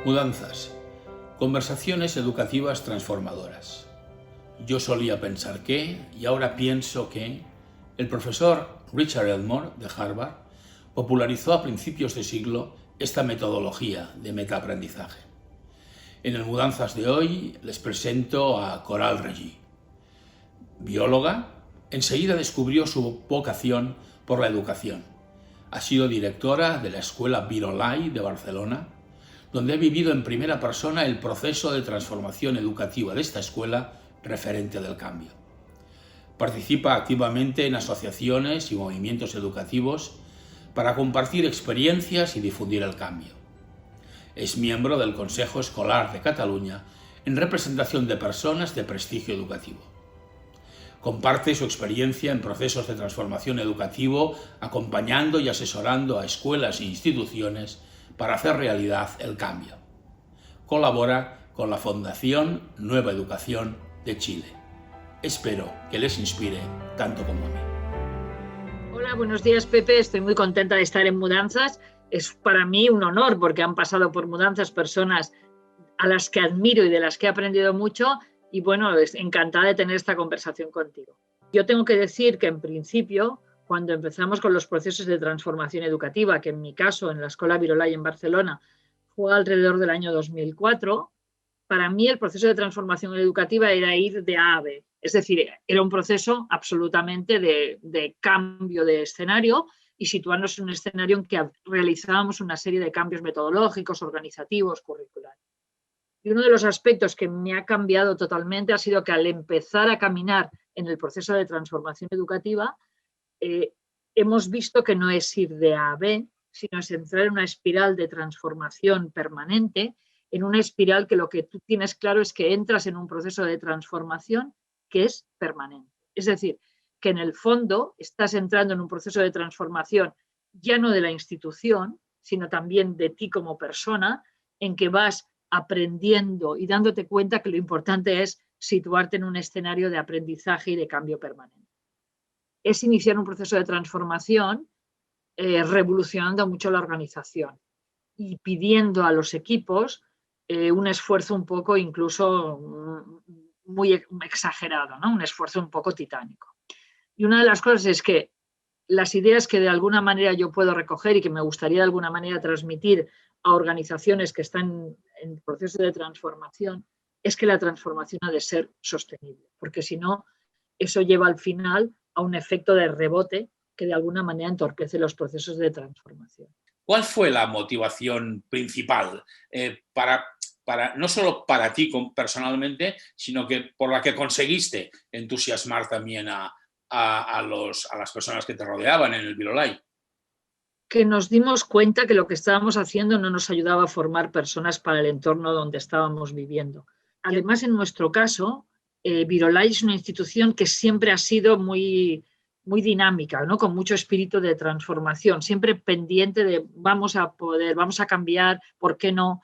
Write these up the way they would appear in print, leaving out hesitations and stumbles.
Mudanzas. Conversaciones educativas transformadoras. Yo solía pensar que, y ahora pienso que, el profesor Richard Elmore, de Harvard, popularizó a principios de siglo esta metodología de metaaprendizaje. En el Mudanzas de hoy les presento a Coral Regí. Bióloga, enseguida descubrió su vocación por la educación. Ha sido directora de la Escuela Virolai de Barcelona, donde ha vivido en primera persona el proceso de transformación educativa de esta escuela referente del cambio. Participa activamente en asociaciones y movimientos educativos para compartir experiencias y difundir el cambio. Es miembro del Consejo Escolar de Cataluña en representación de personas de prestigio educativo. Comparte su experiencia en procesos de transformación educativo, acompañando y asesorando a escuelas e instituciones para hacer realidad el cambio. Colabora con la Fundación Nueva Educación de Chile. Espero que les inspire tanto como a mí. Hola, buenos días, Pepe. Estoy muy contenta de estar en Mudanzas. Es para mí un honor porque han pasado por Mudanzas personas a las que admiro y de las que he aprendido mucho. Y bueno, es encantada de tener esta conversación contigo. Yo tengo que decir que en principio, cuando empezamos con los procesos de transformación educativa, que en mi caso, en la Escuela Virolai en Barcelona, fue alrededor del año 2004, para mí el proceso de transformación educativa era ir de A a B. Es decir, era un proceso absolutamente de cambio de escenario y situarnos en un escenario en que realizábamos una serie de cambios metodológicos, organizativos, curriculares. Y uno de los aspectos que me ha cambiado totalmente ha sido que al empezar a caminar en el proceso de transformación educativa, hemos visto que no es ir de A a B, sino es entrar en una espiral de transformación permanente, en una espiral que lo que tú tienes claro es que entras en un proceso de transformación que es permanente. Es decir, que en el fondo estás entrando en un proceso de transformación ya no de la institución, sino también de ti como persona, en que vas aprendiendo y dándote cuenta que lo importante es situarte en un escenario de aprendizaje y de cambio permanente. Es iniciar un proceso de transformación revolucionando mucho la organización y pidiendo a los equipos un esfuerzo un poco incluso muy exagerado, ¿no? Un esfuerzo un poco titánico. Y una de las cosas es que las ideas que de alguna manera yo puedo recoger y que me gustaría de alguna manera transmitir a organizaciones que están en proceso de transformación es que la transformación ha de ser sostenible, porque si no, eso lleva al final a un efecto de rebote que de alguna manera entorpece los procesos de transformación. ¿Cuál fue la motivación principal no solo para ti personalmente, sino que por la que conseguiste entusiasmar también a las personas que te rodeaban en el Virolai? Que nos dimos cuenta que lo que estábamos haciendo no nos ayudaba a formar personas para el entorno donde estábamos viviendo. Además, en nuestro caso, Virolai es una institución que siempre ha sido muy dinámica, ¿no? Con mucho espíritu de transformación, siempre pendiente de vamos a cambiar, ¿por qué no?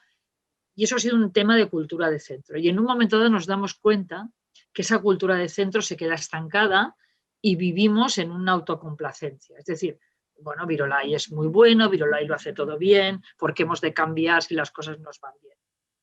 Y eso ha sido un tema de cultura de centro. Y en un momento dado nos damos cuenta que esa cultura de centro se queda estancada y vivimos en una autocomplacencia. Es decir, bueno, Virolai es muy bueno, Virolai lo hace todo bien, ¿por qué hemos de cambiar si las cosas nos van bien?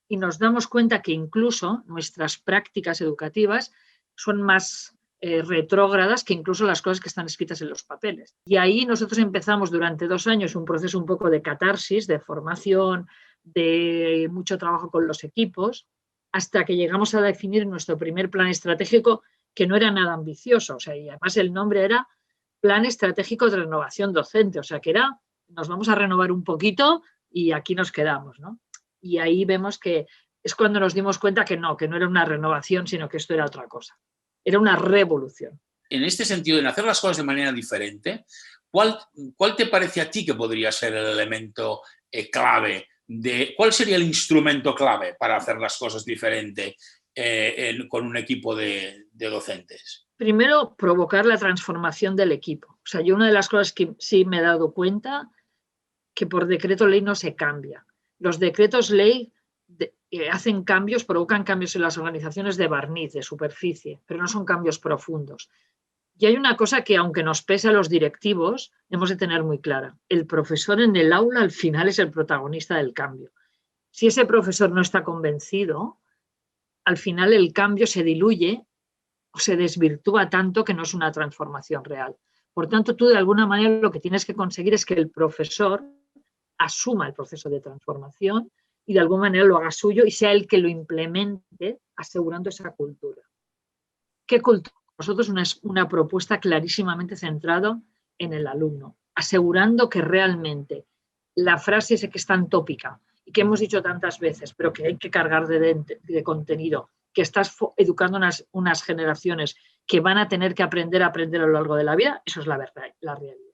Y nos damos cuenta que incluso nuestras prácticas educativas son más retrógradas que incluso las cosas que están escritas en los papeles. Y ahí nosotros empezamos durante 2 años un proceso un poco de catarsis, de formación, de mucho trabajo con los equipos, hasta que llegamos a definir nuestro primer plan estratégico, que no era nada ambicioso. O sea, y además el nombre era Plan Estratégico de Renovación Docente. O sea, que era, nos vamos a renovar un poquito y aquí nos quedamos, ¿no? Y ahí vemos que es cuando nos dimos cuenta que no era una renovación, sino que esto era otra cosa. Era una revolución. En este sentido, en hacer las cosas de manera diferente, ¿cuál te parece a ti que podría ser el elemento clave? ¿Cuál sería el instrumento clave para hacer las cosas diferente con un equipo de docentes? Primero, provocar la transformación del equipo. O sea, yo una de las cosas que sí me he dado cuenta, que por decreto ley no se cambia. Los decretos ley hacen cambios, provocan cambios en las organizaciones de barniz, de superficie, pero no son cambios profundos. Y hay una cosa que, aunque nos pese a los directivos, hemos de tener muy clara. El profesor en el aula al final es el protagonista del cambio. Si ese profesor no está convencido, al final el cambio se diluye o se desvirtúa tanto que no es una transformación real. Por tanto, tú de alguna manera lo que tienes que conseguir es que el profesor asuma el proceso de transformación y de alguna manera lo haga suyo y sea el que lo implemente, asegurando esa cultura. ¿Qué cultura? Nosotros una propuesta clarísimamente centrada en el alumno, asegurando que realmente la frase esa que es tan tópica y que hemos dicho tantas veces, pero que hay que cargar de contenido, que estás educando unas generaciones que van a tener que aprender a lo largo de la vida, eso es la verdad, la realidad.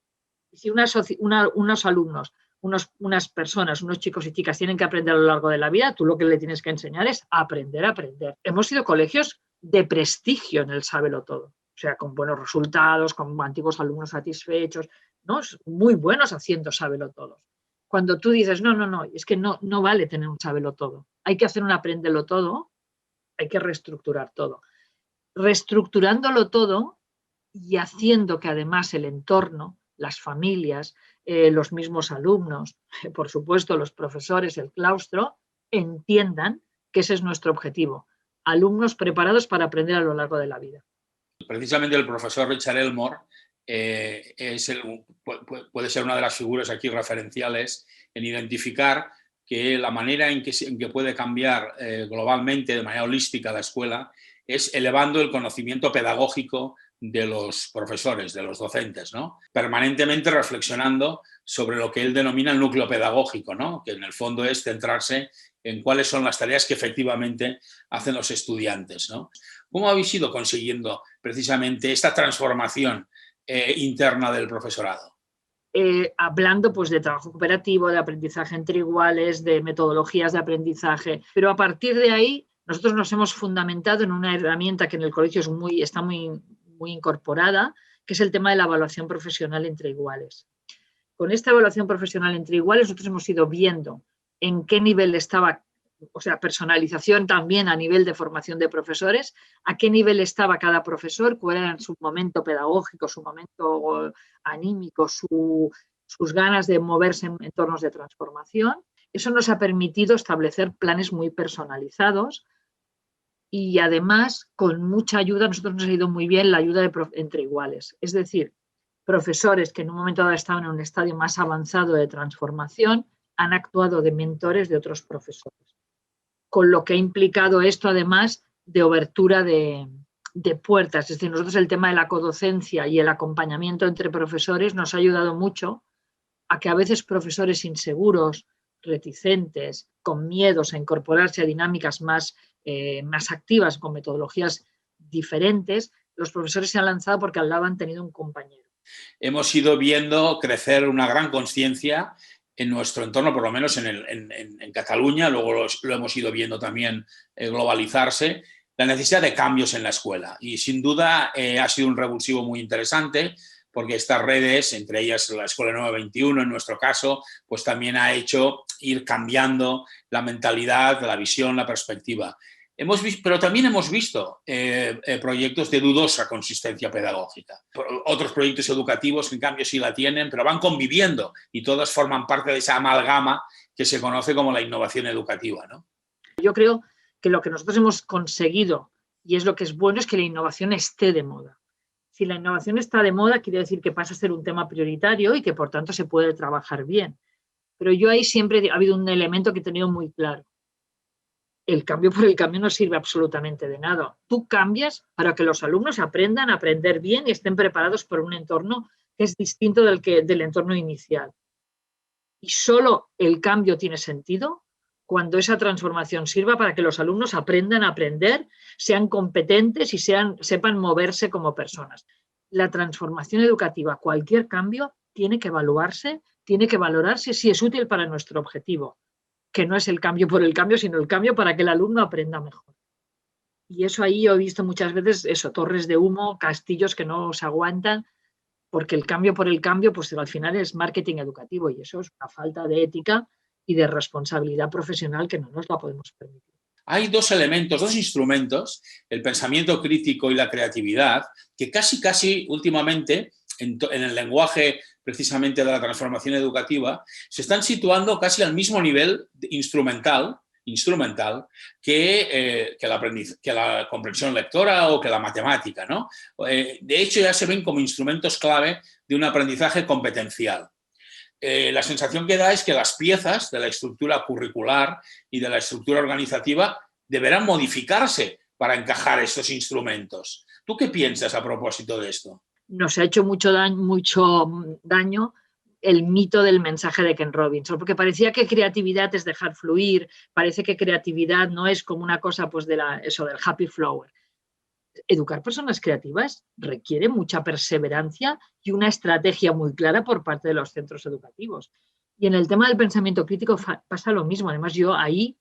Y si unos alumnos, unas personas, unos chicos y chicas tienen que aprender a lo largo de la vida, tú lo que le tienes que enseñar es aprender a aprender. Hemos sido colegios de prestigio en el sábelo todo, o sea, con buenos resultados, con antiguos alumnos satisfechos, ¿no? Muy buenos haciendo sábelo todo. Cuando tú dices, no, es que no vale tener un sábelo todo, hay que hacer un apréndelo todo, hay que reestructurar todo. Reestructurándolo todo y haciendo que además el entorno, las familias, los mismos alumnos, por supuesto los profesores, el claustro, entiendan que ese es nuestro objetivo. Alumnos preparados para aprender a lo largo de la vida. Precisamente el profesor Richard Elmore puede ser una de las figuras aquí referenciales en identificar que la manera en que puede cambiar globalmente, de manera holística, la escuela es elevando el conocimiento pedagógico de los profesores, de los docentes, ¿no? Permanentemente reflexionando sobre lo que él denomina el núcleo pedagógico, ¿no? Que en el fondo es centrarse en cuáles son las tareas que efectivamente hacen los estudiantes, ¿no? ¿Cómo habéis ido consiguiendo precisamente esta transformación interna del profesorado? Hablando pues de trabajo cooperativo, de aprendizaje entre iguales, de metodologías de aprendizaje, pero a partir de ahí nosotros nos hemos fundamentado en una herramienta que en el colegio está muy incorporada, que es el tema de la evaluación profesional entre iguales. Con esta evaluación profesional entre iguales nosotros hemos ido viendo en qué nivel estaba, o sea, personalización también a nivel de formación de profesores, a qué nivel estaba cada profesor, cuál era su momento pedagógico, su momento anímico, sus ganas de moverse en entornos de transformación. Eso nos ha permitido establecer planes muy personalizados y además con mucha ayuda, nosotros nos ha ido muy bien la ayuda entre iguales. Es decir, profesores que en un momento dado estaban en un estadio más avanzado de transformación han actuado de mentores de otros profesores. Con lo que ha implicado esto, además, de obertura de puertas. Es decir, nosotros el tema de la codocencia y el acompañamiento entre profesores nos ha ayudado mucho a que a veces profesores inseguros, reticentes, con miedos a incorporarse a dinámicas más activas, con metodologías diferentes, los profesores se han lanzado porque al lado han tenido un compañero. Hemos ido viendo crecer una gran conciencia en nuestro entorno, por lo menos en Cataluña, luego lo hemos ido viendo también globalizarse, la necesidad de cambios en la escuela. Y sin duda ha sido un revulsivo muy interesante, porque estas redes, entre ellas la Escuela 921 en nuestro caso, pues también ha hecho ir cambiando la mentalidad, la visión, la perspectiva. Pero también hemos visto proyectos de dudosa consistencia pedagógica. Otros proyectos educativos que en cambio sí la tienen, pero van conviviendo y todas forman parte de esa amalgama que se conoce como la innovación educativa, ¿no? Yo creo que lo que nosotros hemos conseguido, y es lo que es bueno, es que la innovación esté de moda. Si la innovación está de moda, quiere decir que pasa a ser un tema prioritario y que por tanto se puede trabajar bien. Pero yo ahí siempre ha habido un elemento que he tenido muy claro. El cambio por el cambio no sirve absolutamente de nada. Tú cambias para que los alumnos aprendan a aprender bien y estén preparados por un entorno que es distinto del entorno inicial. Y solo el cambio tiene sentido cuando esa transformación sirva para que los alumnos aprendan a aprender, sean competentes y sepan moverse como personas. La transformación educativa, cualquier cambio, tiene que evaluarse, tiene que valorarse si es útil para nuestro objetivo, que no es el cambio por el cambio, sino el cambio para que el alumno aprenda mejor. Y eso ahí yo he visto muchas veces torres de humo, castillos que no se aguantan, porque el cambio por el cambio, pues al final es marketing educativo y eso es una falta de ética y de responsabilidad profesional que no nos la podemos permitir. Hay dos elementos, dos instrumentos, el pensamiento crítico y la creatividad, que casi últimamente en el lenguaje precisamente de la transformación educativa, se están situando casi al mismo nivel instrumental que la comprensión lectora o que la matemática, ¿no? De hecho, ya se ven como instrumentos clave de un aprendizaje competencial. La sensación que da es que las piezas de la estructura curricular y de la estructura organizativa deberán modificarse para encajar estos instrumentos. ¿Tú qué piensas a propósito de esto? Nos ha hecho mucho daño el mito del mensaje de Ken Robinson, porque parecía que creatividad es dejar fluir, parece que creatividad no es como una cosa pues eso del happy flower. Educar personas creativas requiere mucha perseverancia y una estrategia muy clara por parte de los centros educativos. Y en el tema del pensamiento crítico pasa lo mismo. Además, yo ahí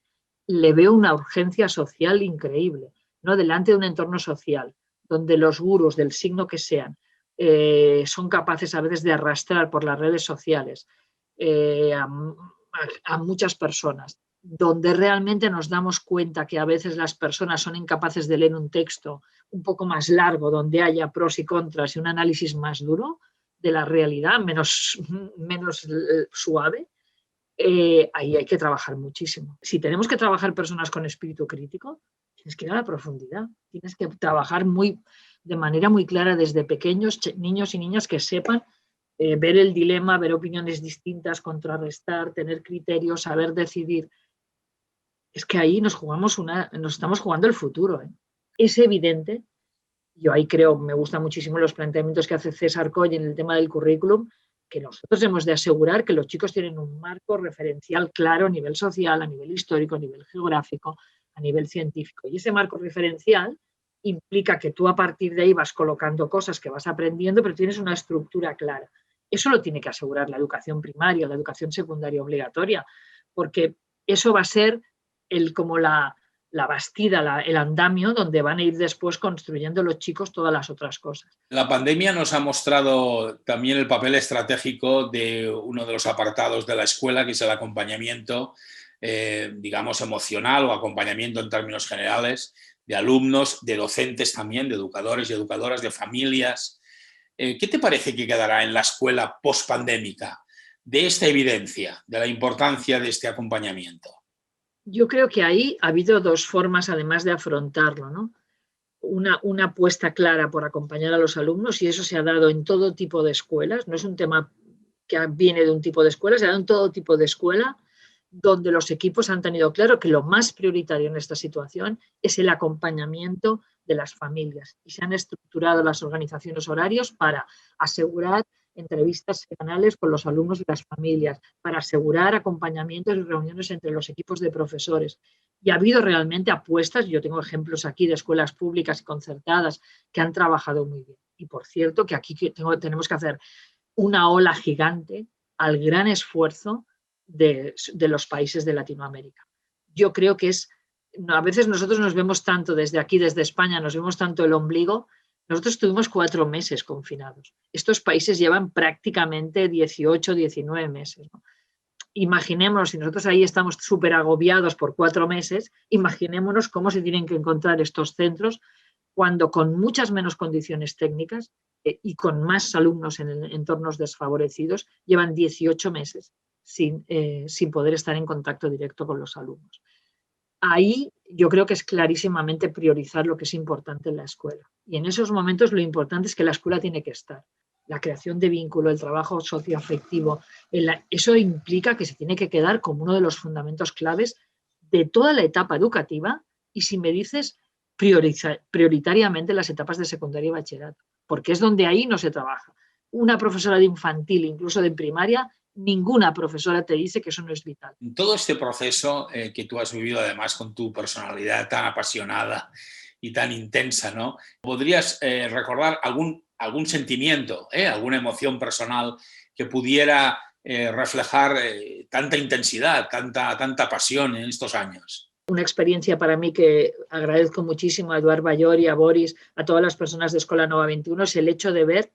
le veo una urgencia social increíble, ¿no? Delante de un entorno social donde los gurús, del signo que sean, son capaces a veces de arrastrar por las redes sociales a muchas personas, donde realmente nos damos cuenta que a veces las personas son incapaces de leer un texto un poco más largo, donde haya pros y contras y un análisis más duro de la realidad, menos suave, ahí hay que trabajar muchísimo. Si tenemos que trabajar personas con espíritu crítico, tienes que ir a la profundidad, tienes que trabajar de manera muy clara desde pequeños, niños y niñas que sepan ver el dilema, ver opiniones distintas, contrarrestar, tener criterios, saber decidir. Es que ahí nos estamos jugando el futuro. Es evidente, yo ahí creo, me gustan muchísimo los planteamientos que hace César Coll en el tema del currículum, que nosotros hemos de asegurar que los chicos tienen un marco referencial claro a nivel social, a nivel histórico, a nivel geográfico, a nivel científico. Y ese marco referencial implica que tú a partir de ahí vas colocando cosas que vas aprendiendo, pero tienes una estructura clara. Eso lo tiene que asegurar la educación primaria, la educación secundaria obligatoria, porque eso va a ser como la bastida, el andamio donde van a ir después construyendo los chicos todas las otras cosas. La pandemia nos ha mostrado también el papel estratégico de uno de los apartados de la escuela, que es el acompañamiento, digamos, emocional o acompañamiento en términos generales de alumnos, de docentes también, de educadores y educadoras, de familias. ¿Qué te parece que quedará en la escuela post-pandémica de esta evidencia, de la importancia de este acompañamiento? Yo creo que ahí ha habido dos formas, además de afrontarlo, ¿no? Una apuesta clara por acompañar a los alumnos, y eso se ha dado en todo tipo de escuelas, no es un tema que viene de un tipo de escuela, se ha dado en todo tipo de escuela, donde los equipos han tenido claro que lo más prioritario en esta situación es el acompañamiento de las familias, y se han estructurado las organizaciones horarios para asegurar entrevistas semanales con los alumnos y las familias, para asegurar acompañamientos y reuniones entre los equipos de profesores. Y ha habido realmente apuestas, yo tengo ejemplos aquí de escuelas públicas y concertadas que han trabajado muy bien. Y por cierto, que aquí tenemos que hacer una ola gigante al gran esfuerzo de los países de Latinoamérica. Yo creo que a veces nosotros nos vemos tanto desde aquí, desde España, nos vemos tanto el ombligo. Nosotros estuvimos 4 meses confinados. Estos países llevan prácticamente 18, 19 meses, ¿no? Imaginémonos, si nosotros ahí estamos súper agobiados por 4 meses, imaginémonos cómo se tienen que encontrar estos centros cuando con muchas menos condiciones técnicas y con más alumnos en entornos desfavorecidos, llevan 18 meses sin poder estar en contacto directo con los alumnos. Ahí yo creo que es clarísimamente priorizar lo que es importante en la escuela. Y en esos momentos lo importante es que la escuela tiene que estar. La creación de vínculo, el trabajo socioafectivo, eso implica que se tiene que quedar como uno de los fundamentos claves de toda la etapa educativa, y si me dices prioritariamente las etapas de secundaria y bachillerato, porque es donde ahí no se trabaja. Una profesora de infantil, incluso de primaria, ninguna profesora te dice que eso no es vital. En todo este proceso que tú has vivido además con tu personalidad tan apasionada y tan intensa, ¿no? ¿Podrías recordar algún sentimiento, alguna emoción personal que pudiera reflejar tanta intensidad, tanta pasión en estos años? Una experiencia para mí que agradezco muchísimo a Eduard Ballor y a Boris, a todas las personas de Escola Nova 21, es el hecho de ver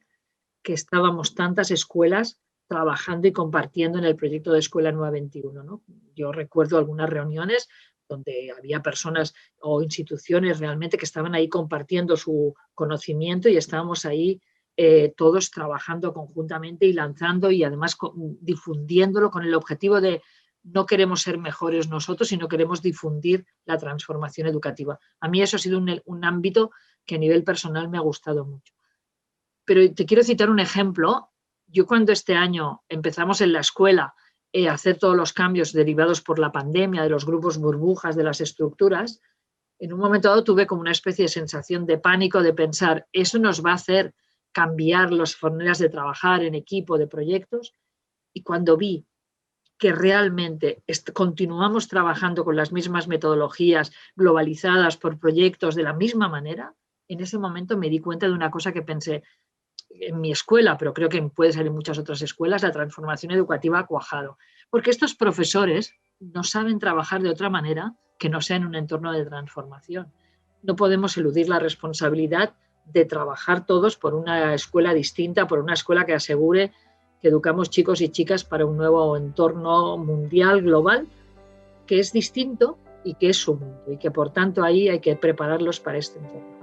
que estábamos tantas escuelas trabajando y compartiendo en el proyecto de Escuela Nueva 21, ¿no? Yo recuerdo algunas reuniones donde había personas o instituciones realmente que estaban ahí compartiendo su conocimiento y estábamos ahí todos trabajando conjuntamente y lanzando y además difundiéndolo con el objetivo de no queremos ser mejores nosotros, sino queremos difundir la transformación educativa. A mí eso ha sido un ámbito que a nivel personal me ha gustado mucho. Pero te quiero citar un ejemplo. Yo cuando este año empezamos en la escuela a hacer todos los cambios derivados por la pandemia, de los grupos burbujas, de las estructuras, en un momento dado tuve como una especie de sensación de pánico, de pensar, eso nos va a hacer cambiar las maneras de trabajar en equipo, de proyectos, y cuando vi que realmente continuamos trabajando con las mismas metodologías globalizadas por proyectos de la misma manera, en ese momento me di cuenta de una cosa que pensé en mi escuela, pero creo que puede ser en muchas otras escuelas, la transformación educativa ha cuajado. Porque estos profesores no saben trabajar de otra manera que no sea en un entorno de transformación. No podemos eludir la responsabilidad de trabajar todos por una escuela distinta, por una escuela que asegure que educamos chicos y chicas para un nuevo entorno mundial, global, que es distinto y que es su mundo, y que por tanto ahí hay que prepararlos para este entorno.